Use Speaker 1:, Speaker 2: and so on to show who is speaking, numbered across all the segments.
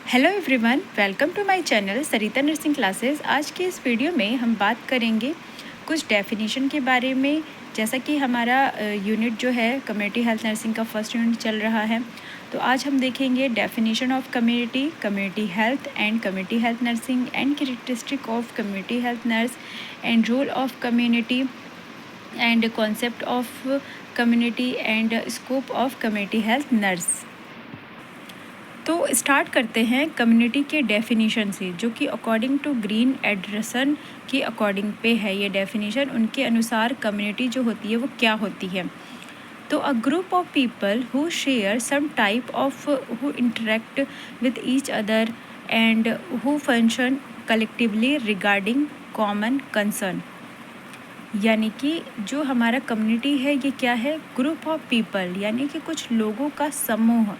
Speaker 1: Hello everyone, welcome to my channel Sarita nursing classes. आज के इस वीडियो में हम बात करेंगे कुछ डेफिनेशन के बारे में। जैसा कि हमारा यूनिट जो है कम्युनिटी हेल्थ नर्सिंग का फर्स्ट यूनिट चल रहा है, तो आज हम देखेंगे definition of community, community health and community health nursing and characteristic of community health nurse and role of community and concept of community and scope of community health nurse. तो start करते हैं कम्युनिटी के definition से, जो कि according to Green Anderson के according पे है ये डेफिनेशन। उनके अनुसार कम्युनिटी जो होती है वो क्या होती है। तो a group of people who share some type of, who interact with each other and who function collectively regarding common concern. यानी कि जो हमारा कम्युनिटी है ये क्या है, ग्रुप ऑफ पीपल, यानी कि कुछ लोगों का समूह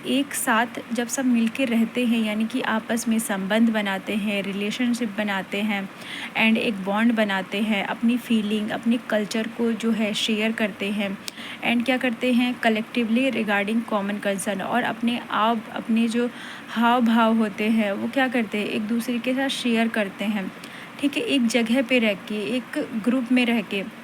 Speaker 1: एक साथ जब सब मिलके रहते हैं, यानी कि आपस में संबंध बनाते हैं, रिलेशनशिप बनाते हैं एंड एक बॉन्ड बनाते हैं, अपनी फीलिंग, अपनी कल्चर को जो है शेयर करते हैं एंड क्या करते हैं, कलेक्टिवली रिगार्डिंग कॉमन कंसर्न, और अपने जो हाव भाव होते हैं वो क्या करते हैं, एक दूसरे के साथ शेयर करते हैं। ठीक है, एक जगह पे रह के, एक ग्रुप में रह के,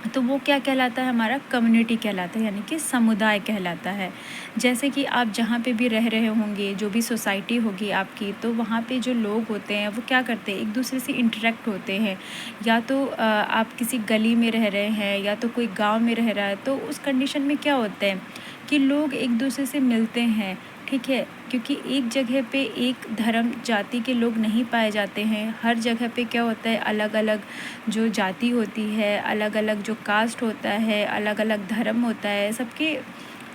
Speaker 1: तो वो क्या कहलाता है, हमारा कम्युनिटी कहलाता है, यानी कि समुदाय कहलाता है। जैसे कि आप जहाँ पे भी रह रहे होंगे, जो भी सोसाइटी होगी आपकी, तो वहाँ पे जो लोग होते हैं वो क्या करते हैं, एक दूसरे से इंटरेक्ट होते हैं। या तो आप किसी गली में रह रहे हैं या तो कोई गांव में रह रहा है, तो उस कंडीशन में क्या होता है कि लोग एक दूसरे से मिलते हैं। ठीक है, क्योंकि एक जगह पे एक धर्म जाति के लोग नहीं पाए जाते हैं। हर जगह पे क्या होता है, अलग अलग जो जाति होती है, अलग अलग जो कास्ट होता है, अलग अलग धर्म होता है, सबके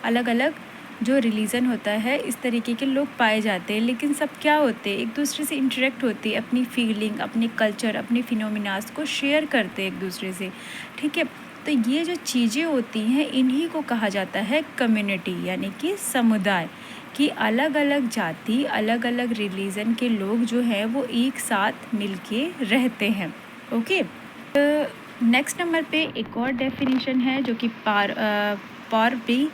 Speaker 1: अलग अलग जो रिलीजन होता है, इस तरीके के लोग पाए जाते हैं। लेकिन सब क्या होते हैं, एक दूसरे से इंटरेक्ट होते हैं, अपनी फीलिंग, अपनी कल्चर, अपनी फिनोमिनास को शेयर करते हैं एक दूसरे से। ठीक है, तो ये जो चीज़ें होती हैं इन्हीं को कहा जाता है कम्युनिटी, यानी कि समुदाय, कि अलग अलग जाति, अलग अलग रिलीजन के लोग जो हैं वो एक साथ मिलके रहते हैं। ओके, नेक्स्ट नंबर पे एक और डेफिनेशन है जो कि पार बी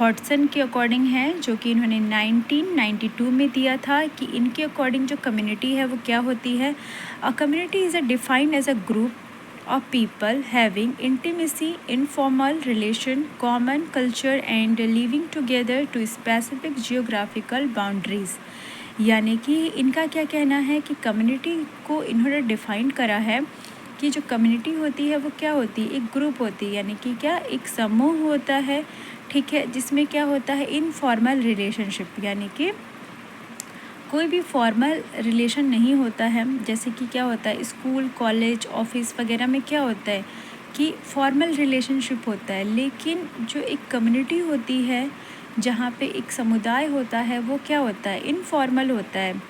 Speaker 1: हॉटसन के अकॉर्डिंग है, जो कि इन्होंने 1992 में दिया था। कि इनके अकॉर्डिंग जो कम्युनिटी है वो क्या होती है। A community is defined as a ग्रुप of people having intimacy, informal relation, common culture and living together to specific geographical boundaries। यानी कि इनका क्या कहना है कि कम्युनिटी को इन्होंने डिफाइन करा है कि जो कम्युनिटी होती है वो क्या होती है, एक ग्रुप होती है, यानी कि क्या, एक समूह होता है। ठीक है, जिसमें क्या होता है, इनफॉर्मल रिलेशनशिप, यानी कि कोई भी फॉर्मल रिलेशन नहीं होता है। जैसे कि क्या होता है, स्कूल, कॉलेज, ऑफिस वगैरह में क्या होता है कि फॉर्मल रिलेशनशिप होता है। लेकिन जो एक कम्युनिटी होती है, जहाँ पे एक समुदाय होता है, वो क्या होता है, इनफॉर्मल होता है।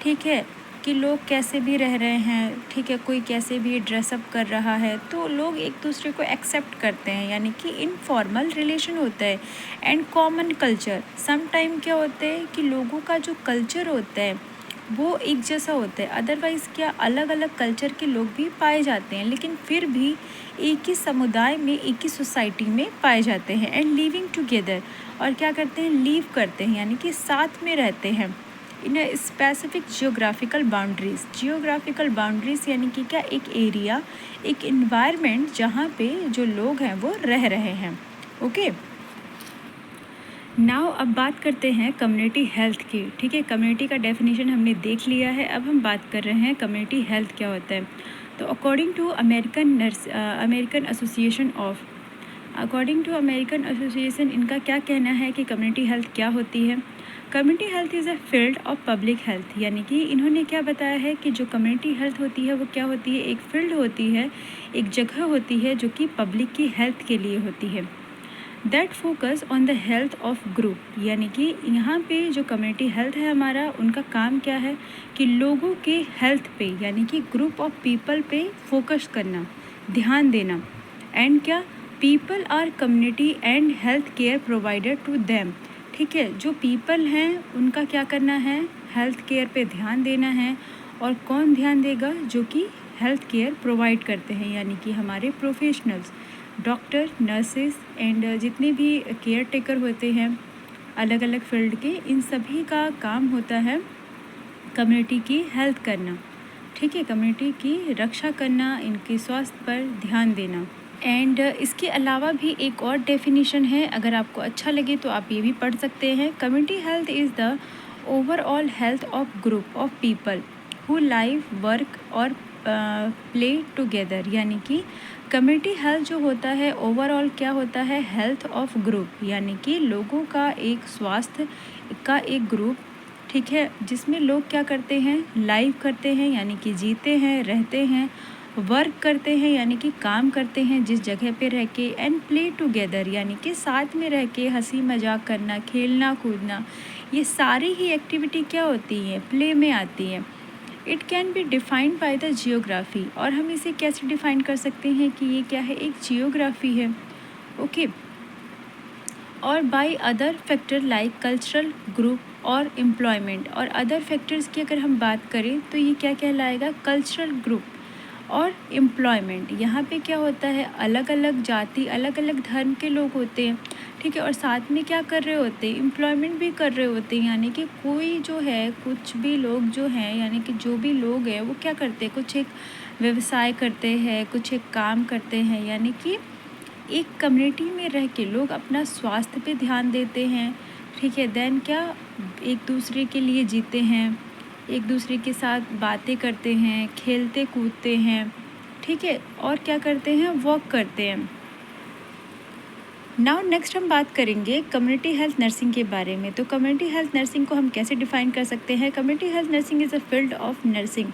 Speaker 1: ठीक है, कि लोग कैसे भी रह रहे हैं, ठीक है, कोई कैसे भी ड्रेसअप कर रहा है, तो लोग एक दूसरे को एक्सेप्ट करते हैं, यानी कि इनफॉर्मल रिलेशन होता है। And common culture, some time क्या होता है कि लोगों का जो कल्चर होता है वो एक जैसा होता है। अदरवाइज़ क्या, अलग अलग कल्चर के लोग भी पाए जाते हैं, लेकिन फिर भी एक ही समुदाय में, एक ही सोसाइटी में पाए जाते हैं। एंड लिविंग टुगेदर, और क्या करते हैं, लीव करते हैं, यानी कि साथ में रहते हैं। इन स्पेसिफिक जियोग्राफिकल बाउंड्रीज, यानी कि क्या, एक एरिया, एक इन्वायरमेंट जहाँ पे जो लोग हैं वो रह रहे हैं। ओके, नाउ अब बात करते हैं कम्युनिटी हेल्थ की। ठीक है, कम्युनिटी का डेफिनेशन हमने देख लिया है, अब हम बात कर रहे हैं कम्युनिटी हेल्थ क्या होता है। तो अकॉर्डिंग टू अमेरिकन एसोसिएशन, इनका क्या कहना है कि कम्युनिटी हेल्थ क्या होती है। Community health is a field of public health, यानी कि इन्होंने क्या बताया है कि जो कम्युनिटी हेल्थ होती है वो क्या होती है, एक फील्ड होती है, एक जगह होती है जो कि पब्लिक की हेल्थ के लिए होती है। That focus on the health of group, यानी कि यहाँ पे जो कम्युनिटी हेल्थ है हमारा, उनका काम क्या है कि लोगों के हेल्थ पे, यानी कि ग्रुप ऑफ पीपल पे फोकस करना, ध्यान देना। एंड क्या, people are community and health care provider to them. ठीक है, जो पीपल हैं उनका क्या करना है, हेल्थ केयर पे ध्यान देना है। और कौन ध्यान देगा, जो कि हेल्थ केयर प्रोवाइड करते हैं, यानी कि हमारे प्रोफेशनल्स, डॉक्टर, नर्सेस एंड जितने भी केयर टेकर होते हैं, अलग अलग फील्ड के, इन सभी का काम होता है कम्युनिटी की हेल्थ करना, ठीक है, कम्युनिटी की रक्षा करना, इनके स्वास्थ्य पर ध्यान देना। एंड इसके अलावा भी एक और डेफिनेशन है, अगर आपको अच्छा लगे तो आप ये भी पढ़ सकते हैं। Community health is the overall health of group of people who live work और प्ले टुगेदर, यानी कि कम्युनिटी हेल्थ जो होता है ओवरऑल क्या होता है, हेल्थ ऑफ ग्रुप, यानी कि लोगों का एक स्वास्थ्य का एक ग्रुप, ठीक है, जिसमें लोग क्या करते हैं, लाइव करते हैं यानी कि जीते हैं, रहते हैं, वर्क करते हैं यानी कि काम करते हैं जिस जगह पे रह के, एंड प्ले टुगेदर यानी कि साथ में रह के हंसी मजाक करना, खेलना कूदना, ये सारी ही एक्टिविटी क्या होती हैं, प्ले में आती हैं। It can be defined by the geography, और हम इसे कैसे डिफाइन कर सकते हैं कि ये क्या है, एक जियोग्राफी है, ओके, और by other factor like cultural group और एम्प्लॉयमेंट। और अदर फैक्टर्स की अगर हम बात करें तो ये क्या कहलाएगा, कल्चरल ग्रुप और एम्प्लॉयमेंट। यहाँ पे क्या होता है, अलग अलग जाति, अलग अलग धर्म के लोग होते हैं, ठीक है, और साथ में क्या कर रहे होते हैं, एम्प्लॉयमेंट भी कर रहे होते हैं, यानी कि कोई जो है, कुछ भी लोग जो हैं, यानी कि जो भी लोग हैं वो क्या करते हैं, कुछ एक व्यवसाय करते हैं, कुछ एक काम करते हैं, यानी कि एक कम्युनिटी में रह के लोग अपना स्वास्थ्य पे ध्यान देते हैं, ठीक है, देन क्या, एक दूसरे के लिए जीते हैं, एक दूसरे के साथ बातें करते हैं, खेलते कूदते हैं, ठीक है, और क्या करते हैं, वॉक करते हैं। नाउ नेक्स्ट हम बात करेंगे कम्युनिटी हेल्थ नर्सिंग के बारे में। तो कम्युनिटी हेल्थ नर्सिंग को हम कैसे डिफ़ाइन कर सकते हैं, community health nursing is a field of nursing,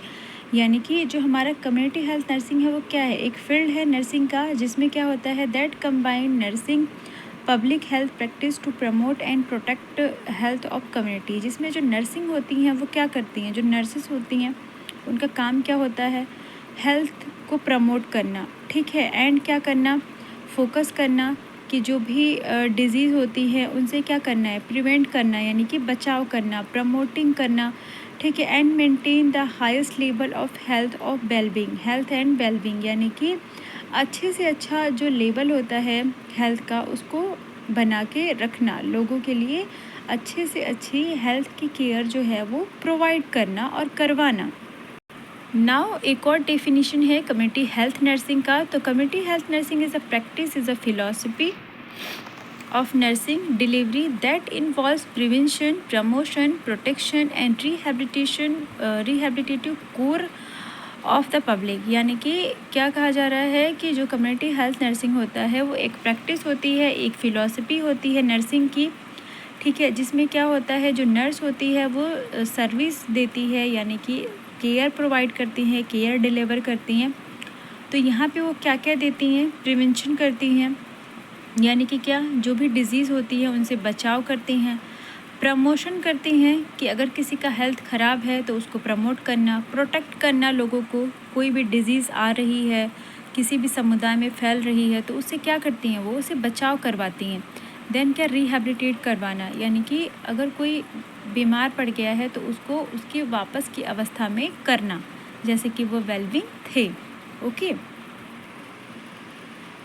Speaker 1: यानी कि जो हमारा कम्युनिटी हेल्थ नर्सिंग है वो क्या है, एक फील्ड है नर्सिंग का, जिसमें क्या होता है, that combine nursing public health practice to promote and protect health of community. जिसमें जो नर्सिंग होती हैं वो क्या करती हैं, जो नर्सेस होती हैं उनका काम क्या होता है, हेल्थ को प्रमोट करना, ठीक है, एंड क्या करना, फोकस करना कि जो भी डिज़ीज़ होती है उनसे क्या करना है, प्रिवेंट करना, यानी कि बचाव करना, प्रमोटिंग करना, ठीक है, and maintain the highest level of health of wellbeing, health and wellbeing, यानी कि अच्छे से अच्छा जो लेवल होता है हेल्थ का उसको बना के रखना, लोगों के लिए अच्छे से अच्छी हेल्थ की केयर जो है वो प्रोवाइड करना और करवाना। नाउ एक और डेफिनेशन है कम्युनिटी हेल्थ नर्सिंग का। तो community health nursing is a practice, is a philosophy of nursing delivery that involves prevention, promotion, protection and rehabilitative core of the public, यानी कि क्या कहा जा रहा है कि जो कम्युनिटी हेल्थ नर्सिंग होता है वो एक प्रैक्टिस होती है, एक फ़िलॉसफी होती है नर्सिंग की, ठीक है, जिसमें क्या होता है, जो नर्स होती है वो सर्विस देती है, यानी कि केयर प्रोवाइड करती हैं, केयर डिलीवर करती हैं। तो यहाँ पे वो क्या क्या देती हैं, प्रिवेंशन करती हैं, यानी कि क्या, जो भी डिज़ीज़ होती है उनसे बचाव करती हैं, प्रमोशन करती हैं कि अगर किसी का हेल्थ ख़राब है तो उसको प्रमोट करना, प्रोटेक्ट करना लोगों को, कोई भी डिज़ीज़ आ रही है, किसी भी समुदाय में फैल रही है तो उससे क्या करती हैं, वो उसे बचाव करवाती हैं। देन क्या, रिहैबिलिटेट करवाना, यानी कि अगर कोई बीमार पड़ गया है तो उसको उसकी वापस की अवस्था में करना, जैसे कि वो वेलबींग थे, ओके।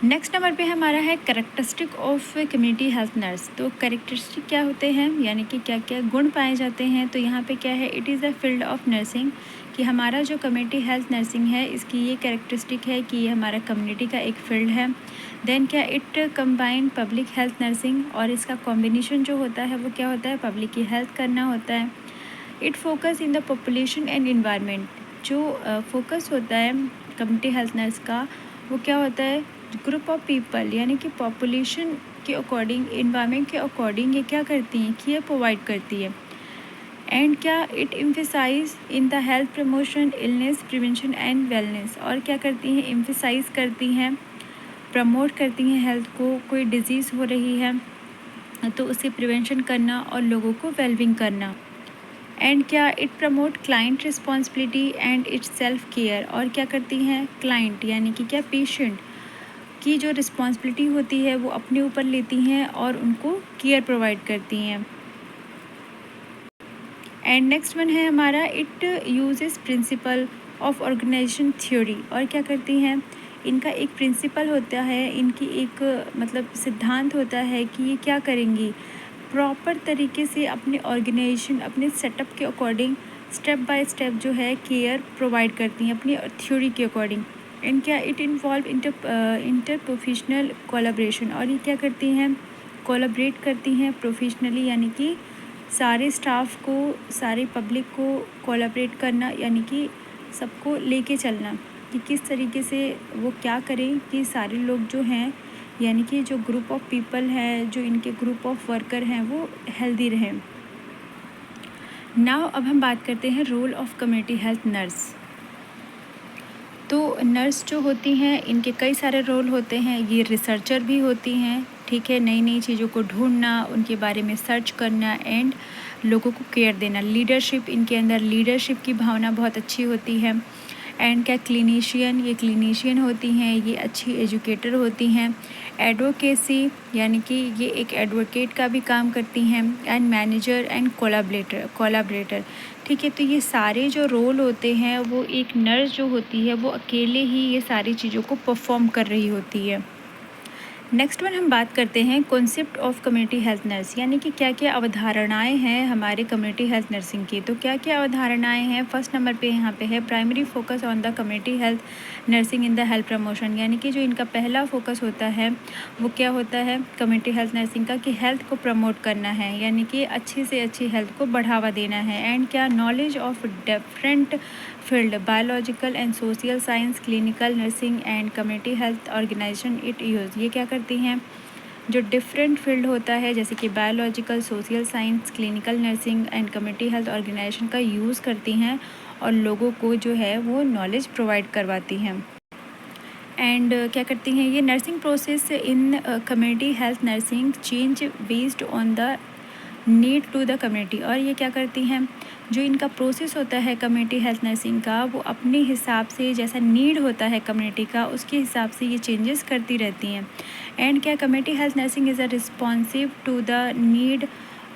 Speaker 1: नेक्स्ट नंबर पे हमारा है characteristic of community health nurse. तो कैरेक्टरिस्टिक क्या होते हैं, यानी कि क्या क्या गुण पाए जाते हैं। तो यहाँ पे क्या है, it is a field of nursing, कि हमारा जो कम्युनिटी हेल्थ नर्सिंग है इसकी ये कैरेक्टरिस्टिक है कि ये हमारा कम्युनिटी का एक फील्ड है। देन क्या, it combine public health nursing, और इसका कॉम्बिनेशन जो होता है वो क्या होता है, पब्लिक की हेल्थ करना होता है। It focus in the population and environment, जो फोकस होता है कम्युनिटी हेल्थ नर्स का वो क्या होता है, ग्रुप ऑफ पीपल, यानी कि पॉपुलेशन के अकॉर्डिंग, इन्वायरमेंट के अकॉर्डिंग ये क्या करती हैं, केयर प्रोवाइड करती है। एंड क्या, it emphasize in the health promotion, illness prevention and wellness, और क्या करती हैं, एम्फेसाइज करती हैं, प्रमोट करती हैं हेल्थ को, कोई डिज़ीज़ हो रही है तो उसे प्रिवेंशन करना और लोगों को वेलबिंग करना। एंड क्या, it promote client responsibility and it's self care, और क्या करती हैं, क्लाइंट यानी कि क्या, पेशेंट की जो रिस्पॉन्सिबिलिटी होती है वो अपने ऊपर लेती हैं और उनको केयर प्रोवाइड करती हैं। एंड नेक्स्ट वन है हमारा, it uses principle of organization theory, और क्या करती हैं, इनका एक प्रिंसिपल होता है, इनकी एक मतलब सिद्धांत होता है कि ये क्या करेंगी, प्रॉपर तरीके से अपने ऑर्गेनाइजेशन, अपने सेटअप के अकॉर्डिंग स्टेप बाय स्टेप जो है केयर प्रोवाइड करती हैं अपनी थ्योरी के अकॉर्डिंग। एंड क्या it involve inter professional collaboration, और ये क्या करती हैं, कोलाब्रेट करती हैं प्रोफेशनली, यानी कि सारे स्टाफ को, सारे पब्लिक को कोलाब्रेट करना, यानी कि सबको लेके चलना कि किस तरीके से वो क्या करें कि सारे लोग जो हैं, यानी कि जो ग्रुप ऑफ पीपल है, जो इनके ग्रुप ऑफ वर्कर हैं, वो हेल्दी रहें। नाउ अब हम बात करते हैं role of community health nurse. तो नर्स जो होती हैं इनके कई सारे रोल होते हैं। ये रिसर्चर भी होती हैं, ठीक है, नई नई चीज़ों को ढूंढना, उनके बारे में सर्च करना एंड लोगों को केयर देना। लीडरशिप, इनके अंदर लीडरशिप की भावना बहुत अच्छी होती है। एंड क्या क्लिनिशियन, ये क्लिनिशियन होती हैं, ये अच्छी एजुकेटर होती हैं। एडवोकेसी, यानी कि ये एक एडवोकेट का भी काम करती हैं। एंड मैनेजर एंड कोलाबरेटर, ठीक है। तो ये सारे जो रोल होते हैं वो एक नर्स जो होती है वो अकेले ही ये सारी चीज़ों को परफॉर्म कर रही होती है। नेक्स्ट वन हम बात करते हैं concept of community health nurse, यानी कि क्या क्या अवधारणाएं हैं हमारे कम्युनिटी हेल्थ नर्सिंग की। तो क्या क्या अवधारणाएं हैं, फर्स्ट नंबर पे यहाँ पे है primary focus on the community health nursing in the health promotion, यानी कि जो इनका पहला फोकस होता है वो क्या होता है कम्युनिटी हेल्थ नर्सिंग का, कि हेल्थ को प्रमोट करना है, यानी कि अच्छी से अच्छी हेल्थ को बढ़ावा देना है। एंड क्या knowledge of different field, biological and social science, clinical nursing and community health organization it use, ये क्या करती हैं, जो डिफरेंट फील्ड होता है जैसे कि biological, social science, clinical nursing and community health organization का यूज़ करती हैं और लोगों को जो है वो नॉलेज प्रोवाइड करवाती हैं। एंड क्या करती हैं ये nursing process in community health nursing change based on the need to the community, और ये क्या करती हैं, जो इनका प्रोसेस होता है कम्युनिटी हेल्थ नर्सिंग का वो अपने हिसाब से जैसा नीड होता है कम्युनिटी का उसके हिसाब से ये चेंजेस करती रहती हैं। एंड क्या community health nursing is a responsive to the need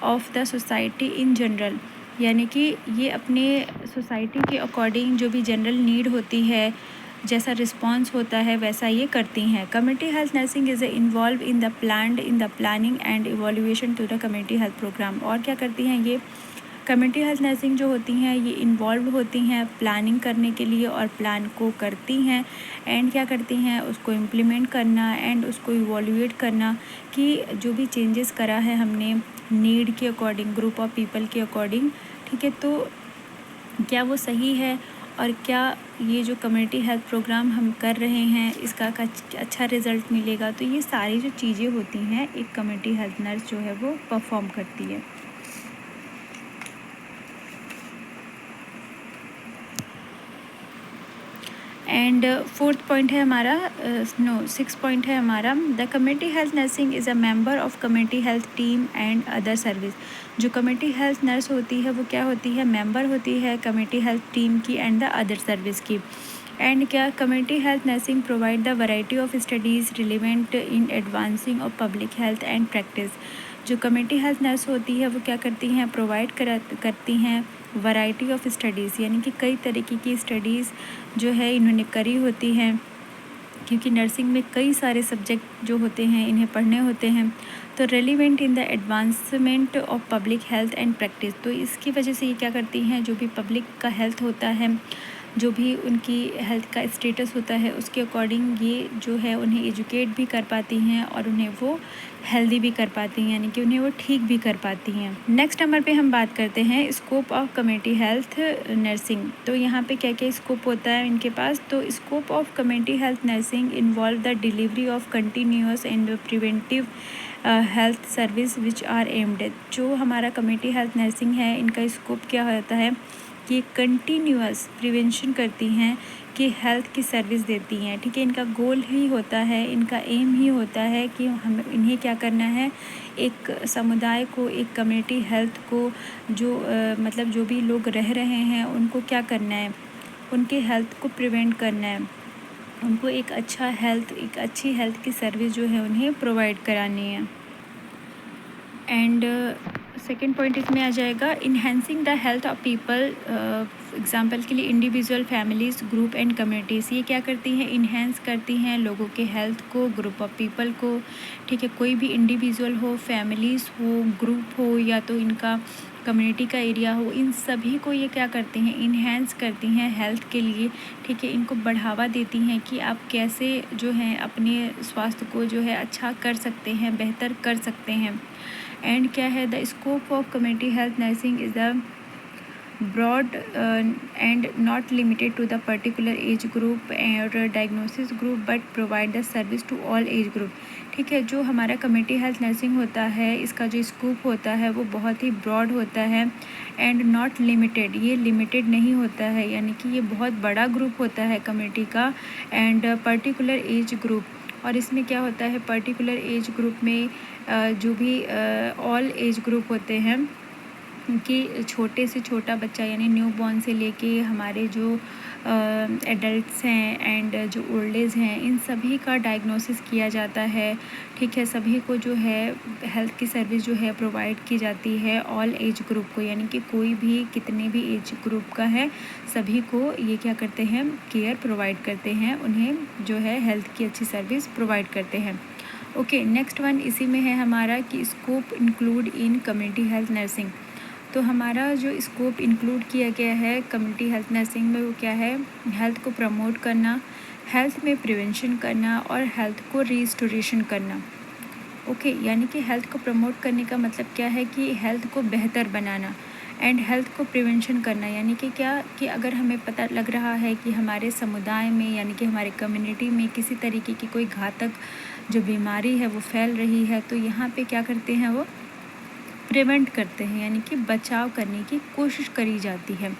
Speaker 1: of the society in general, यानी कि ये अपने सोसाइटी के अकॉर्डिंग जो भी जनरल नीड होती है, जैसा रिस्पॉन्स होता है वैसा ये करती हैं। Community health nursing is involve in the planning and evolution to the community health program, और क्या करती हैं ये कम्युनिटी हेल्थ नर्सिंग जो होती हैं ये इन्वॉल्व होती हैं प्लानिंग करने के लिए और प्लान को करती हैं। एंड क्या करती हैं उसको इम्प्लीमेंट करना एंड उसको इवोल्यूएट करना कि जो भी चेंजेस करा है हमने नीड के अकॉर्डिंग, ग्रुप ऑफ पीपल के अकॉर्डिंग, ठीक है, तो क्या वो सही है और क्या ये जो कम्युनिटी हेल्थ प्रोग्राम हम कर रहे हैं इसका अच्छा रिज़ल्ट मिलेगा। तो ये सारी जो चीज़ें होती हैं एक कम्युनिटी हेल्थ नर्स जो है वो परफॉर्म करती है। एंड फोर्थ पॉइंट है हमारा, सिक्स पॉइंट है हमारा, the community health nursing is a member of community health team and other service. जो कम्युनिटी हेल्थ नर्स होती है वो क्या होती है, मेंबर होती है कम्युनिटी हेल्थ टीम की एंड द अदर सर्विस की। एंड क्या community health nursing provide the variety of studies relevant in advancing of public health and practice. जो कम्युनिटी हेल्थ नर्स होती है वो क्या करती हैं, प्रोवाइड करती हैं वैरायटी ऑफ स्टडीज़, यानी कि कई तरीके की स्टडीज़ जो है इन्होंने करी होती हैं, क्योंकि नर्सिंग में कई सारे सब्जेक्ट जो होते हैं इन्हें पढ़ने होते हैं। तो relevant in the advancement of public health and practice, तो इसकी वजह से ये क्या करती हैं, जो भी पब्लिक का हेल्थ होता है, जो भी उनकी हेल्थ का स्टेटस होता है उसके अकॉर्डिंग ये जो है उन्हें एजुकेट भी कर पाती हैं और उन्हें वो हेल्दी भी कर पाती हैं, यानी कि उन्हें वो ठीक भी कर पाती हैं। नेक्स्ट नंबर पे हम बात करते हैं scope of community health nursing. तो यहाँ पे क्या क्या स्कोप होता है इनके पास। तो scope of community health nursing involve the delivery of continuous and preventive health service which are aimed. जो हमारा कम्युनिटी हेल्थ नर्सिंग है इनका स्कोप क्या होता है कि कंटिन्यूअस प्रिवेंशन करती हैं, कि हेल्थ की सर्विस देती हैं, ठीक है। इनका गोल ही होता है, इनका एम ही होता है कि हम इन्हें क्या करना है, एक समुदाय को, एक कम्युनिटी हेल्थ को, जो मतलब जो भी लोग रह रहे हैं उनको क्या करना है, उनके हेल्थ को प्रिवेंट करना है, उनको एक अच्छा हेल्थ, एक अच्छी हेल्थ की सर्विस जो है उन्हें प्रोवाइड करानी है। एंड सेकेंड पॉइंट इसमें आ जाएगा enhancing the health of people. Example के लिए individual, families, group and communities. ये क्या करती हैं? इन्हेंस करती हैं लोगों के हेल्थ को, ग्रुप ऑफ पीपल को। ठीक है, कोई भी इंडिविजुअल हो, फैमिलीज़ हो, ग्रुप हो, या तो इनका कम्युनिटी का एरिया हो, इन सभी को ये क्या करती हैं? इन्हेंस करती हैं हेल्थ के लिए। ठीक है, इनको बढ़ावा देती हैं कि आप कैसे जो है अपने स्वास्थ्य को जो है अच्छा कर सकते हैं, बेहतर कर सकते हैं। एंड क्या है? The scope of community health nursing is the broad and not limited to the particular age group और diagnosis group but provide the service to all age group. ठीक है, जो हमारा कम्युनिटी हेल्थ नर्सिंग होता है, इसका जो स्कोप होता है वो बहुत ही ब्रॉड होता है एंड नॉट लिमिटेड, ये लिमिटेड नहीं होता है, यानी कि ये बहुत बड़ा ग्रुप होता है कम्युनिटी का। एंड पर्टिकुलर एज ग्रुप, और इसमें क्या होता है? पर्टिकुलर एज ग्रुप में जो भी ऑल एज ग्रुप होते हैं कि छोटे से छोटा बच्चा यानी न्यू बॉर्न से लेके हमारे जो एडल्ट्स हैं एंड जो ओल्ड एज हैं, इन सभी का डायग्नोसिस किया जाता है। ठीक है, सभी को जो है हेल्थ की सर्विस जो है प्रोवाइड की जाती है ऑल एज ग्रुप को, यानी कि कोई भी कितने भी एज ग्रुप का है सभी को ये क्या करते हैं? केयर प्रोवाइड करते हैं, उन्हें जो है हेल्थ की अच्छी सर्विस प्रोवाइड करते हैं। ओके, नेक्स्ट वन इसी में है हमारा कि scope include in community health nursing. तो हमारा जो स्कोप इंक्लूड किया गया है कम्युनिटी हेल्थ नर्सिंग में वो क्या है? हेल्थ को प्रमोट करना, हेल्थ में प्रिवेंशन करना और हेल्थ को रिस्टोरेशन करना। ओके, यानी कि हेल्थ को प्रमोट करने का मतलब क्या है? कि हेल्थ को बेहतर बनाना। एंड हेल्थ को प्रिवेंशन करना यानी कि क्या? कि अगर हमें पता लग रहा है कि हमारे समुदाय में यानी कि हमारे कम्युनिटी में किसी तरीके की कोई घातक जो बीमारी है वो फैल रही है, तो यहाँ पे क्या करते हैं? वो प्रिवेंट करते हैं, यानी कि बचाव करने की कोशिश करी जाती है।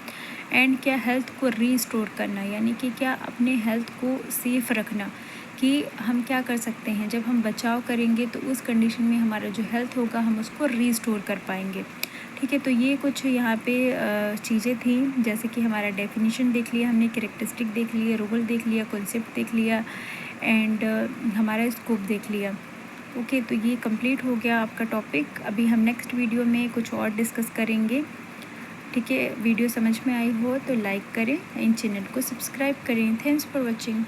Speaker 1: एंड क्या? हेल्थ को रीस्टोर करना, यानी कि क्या? अपने हेल्थ को सेफ रखना, कि हम क्या कर सकते हैं? जब हम बचाव करेंगे तो उस कंडीशन में हमारा जो हेल्थ होगा हम उसको रीस्टोर कर पाएंगे। ठीक है, तो ये कुछ यहाँ पे चीज़ें थी, जैसे कि हमारा डेफिनेशन देख लिया हमने, कैरेक्टरिस्टिक देख लिया, रोल देख लिया, कॉन्सेप्ट देख लिया एंड हमारा स्कोप देख लिया। ओके, तो ये कंप्लीट हो गया आपका टॉपिक। अभी हम नेक्स्ट वीडियो में कुछ और डिस्कस करेंगे। ठीक है, वीडियो समझ में आई हो तो लाइक करें, इन चैनल को सब्सक्राइब करें। Thanks for watching.